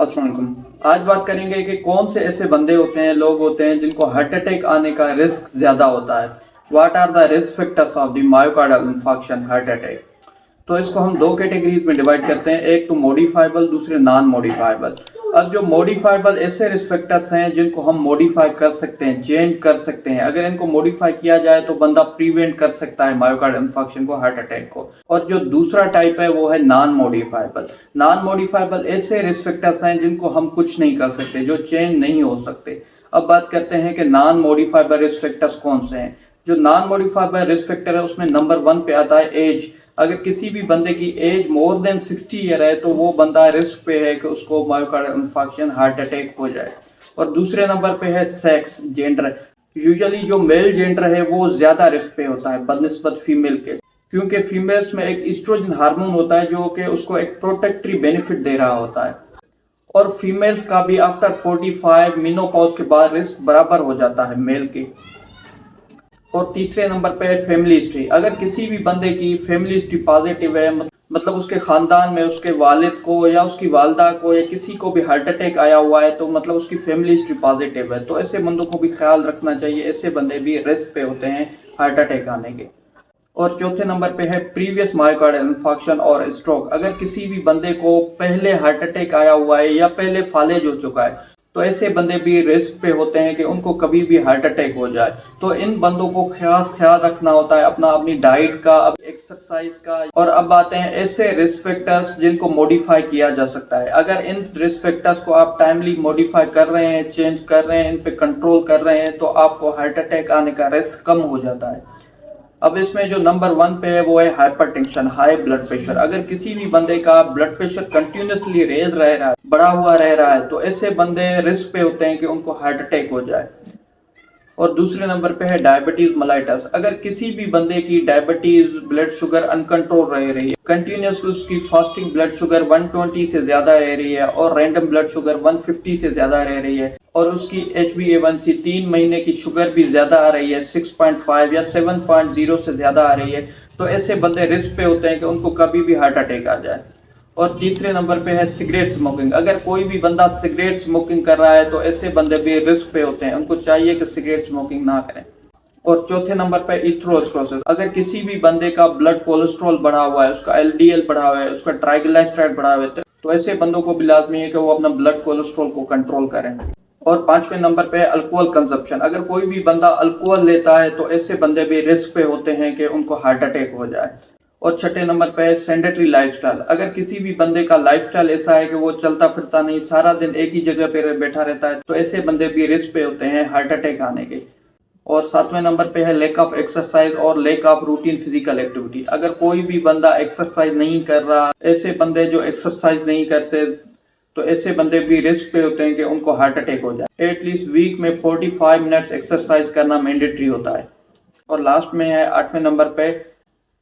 अस्सलाम वालेकुम। आज बात करेंगे कि कौन से ऐसे बंदे होते हैं, लोग होते हैं जिनको हार्ट अटैक आने का रिस्क ज़्यादा होता है। What are the risk factors of the myocardial infarction heart attack. तो इसको हम दो कैटेगरीज में डिवाइड करते हैं, एक तो मॉडिफाइबल, दूसरे नॉन मॉडिफाइबल। अब जो मॉडिफाइबल ऐसे रिस्क फैक्टर्स हैं जिनको हम मॉडिफाई कर सकते हैं, चेंज कर सकते हैं। अगर इनको मॉडिफाई किया जाए तो बंदा प्रिवेंट कर सकता है मायोकार्डियल इन्फार्क्शन को, हार्ट अटैक को। और जो दूसरा टाइप है वो है नॉन मॉडिफाइबल। नॉन मॉडिफाइबल ऐसे रिस्क फैक्टर्स हैं जिनको हम कुछ नहीं कर सकते, जो चेंज नहीं हो सकते। अब बात करते हैं कि नॉन मॉडिफाइबल रिस्क फैक्टर्स कौन से हैं। जो नॉन मॉडिफाइबल रिस्क फैक्टर है उसमें नंबर 1 पे आता है एज। अगर किसी भी बंदे की एज मोर देन 60 ईयर है तो वो बंदा रिस्क पे है कि उसको मायोकार्डियल इन्फार्क्शन, हार्ट अटैक हो जाए। और दूसरे नंबर पे है सेक्स, जेंडर। यूजुअली जो मेल जेंडर है वो ज़्यादा रिस्क पे होता है बनिस्बत फीमेल के, क्योंकि फीमेल्स में एक एस्ट्रोजन हार्मोन होता है जो कि उसको एक प्रोटेक्टरी बेनिफिट दे रहा होता है। और फीमेल्स का भी आफ्टर 45 मेनोपॉज के बाद रिस्क बराबर हो जाता है मेल की। और तीसरे नंबर पे है फैमिली हिस्ट्री। अगर किसी भी बंदे की फैमिली हिस्ट्री पॉजिटिव है, मतलब उसके ख़ानदान में उसके वालिद को या उसकी वालदा को या किसी को भी हार्ट अटैक आया हुआ है, तो मतलब उसकी फैमिली हिस्ट्री पॉजिटिव है, तो ऐसे बंदों को भी ख्याल रखना चाहिए। ऐसे बंदे भी रिस्क पे होते हैं हार्ट अटैक आने के। और चौथे नंबर पे है प्रीवियस मायोकार्डियल इन्फार्क्शन और स्ट्रोक। अगर किसी भी बंदे को पहले हार्ट अटैक आया हुआ है या पहले फालेज हो चुका है, तो ऐसे बंदे भी रिस्क पे होते हैं कि उनको कभी भी हार्ट अटैक हो जाए। तो इन बंदों को ख्याल रखना होता है अपनी डाइट का, एक्सरसाइज का। और अब आते हैं ऐसे रिस्क फैक्टर्स जिनको मॉडिफाई किया जा सकता है। अगर इन रिस्क फैक्टर्स को आप टाइमली मॉडिफाई कर रहे हैं, चेंज कर रहे हैं, इन पे कंट्रोल कर रहे हैं, तो आपको हार्ट अटैक आने का रिस्क कम हो जाता है। अब इसमें जो नंबर 1 पे है वो है हाइपरटेंशन, हाई ब्लड प्रेशर। अगर किसी भी बंदे का ब्लड प्रेशर कंटिन्यूसली रेज रह रहा है, बढ़ा हुआ रह रहा है, तो ऐसे बंदे रिस्क पे होते हैं कि उनको हार्ट अटैक हो जाए। और दूसरे नंबर पे है डायबिटीज मेलाइटस। अगर किसी भी बंदे की डायबिटीज, ब्लड शुगर अनकंट्रोल रह रही है, कंटिन्यूस उसकी फास्टिंग ब्लड शुगर 120 से ज्यादा रह रही है और रैंडम ब्लड शुगर 150 से ज्यादा रह रही है, और उसकी HbA1c 3 महीने की शुगर भी ज्यादा आ रही है, 6.5 या 7.0 से ज्यादा आ रही है, तो ऐसे बंदे रिस्क पे होते हैं कि उनको कभी भी हार्ट अटैक आ जाए। और तीसरे नंबर पे है सिगरेट स्मोकिंग। अगर कोई भी बंदा सिगरेट स्मोकिंग कर रहा है तो ऐसे बंदे भी रिस्क पे होते हैं, उनको चाहिए कि सिगरेट स्मोकिंग ना करें। और चौथे नंबर पे एथेरोस्क्लेरोसिस। अगर किसी भी बंदे का ब्लड कोलेस्ट्रॉल बढ़ा हुआ है, उसका LDL बढ़ा हुआ है, उसका ट्राइग्लिसराइड बढ़ा हुआ है, तो ऐसे बंदों को भी लाजमी है कि वो अपना ब्लड कोलेस्ट्रॉल को कंट्रोल करें। और पांचवें नंबर पे है अल्कोहल कंजप्शन। अगर कोई भी बंदा अल्कोहल लेता है तो ऐसे बंदे भी रिस्क पे होते हैं कि उनको हार्ट अटैक हो जाए। और छठे नंबर पे है सेडेंटरी लाइफस्टाइल। अगर किसी भी बंदे का लाइफस्टाइल ऐसा है कि वो चलता फिरता नहीं, सारा दिन एक ही जगह पे बैठा रहता है, तो ऐसे बंदे भी रिस्क पे होते हैं हार्ट अटैक आने के। और सातवें नंबर पे है लैक ऑफ एक्सरसाइज और lack of routine physical activity. अगर कोई भी बंदा एक्सरसाइज नहीं कर रहा, ऐसे बंदे जो एक्सरसाइज नहीं करते, तो ऐसे बंदे भी रिस्क पे होते हैं कि उनको हार्ट अटैक हो जाए। एटलीस्ट वीक में 45 मिनट्स एक्सरसाइज करना मैंडेटरी होता है। और लास्ट में है 8वें नंबर पे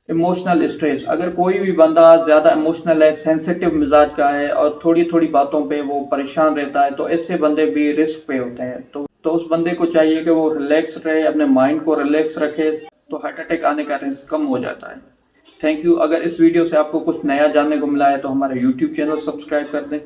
इमोशनल स्ट्रेस। अगर कोई भी बंदा ज़्यादा इमोशनल है, सेंसिटिव मिजाज का है और थोड़ी थोड़ी बातों पे वो परेशान रहता है, तो ऐसे बंदे भी रिस्क पे होते हैं। तो उस बंदे को चाहिए कि वो रिलैक्स रहे, अपने माइंड को रिलैक्स रखे, तो हार्ट अटैक आने का रिस्क कम हो जाता है। Thank you. अगर इस वीडियो से आपको कुछ नया जानने को मिला है तो हमारे YouTube चैनल सब्सक्राइब कर दें।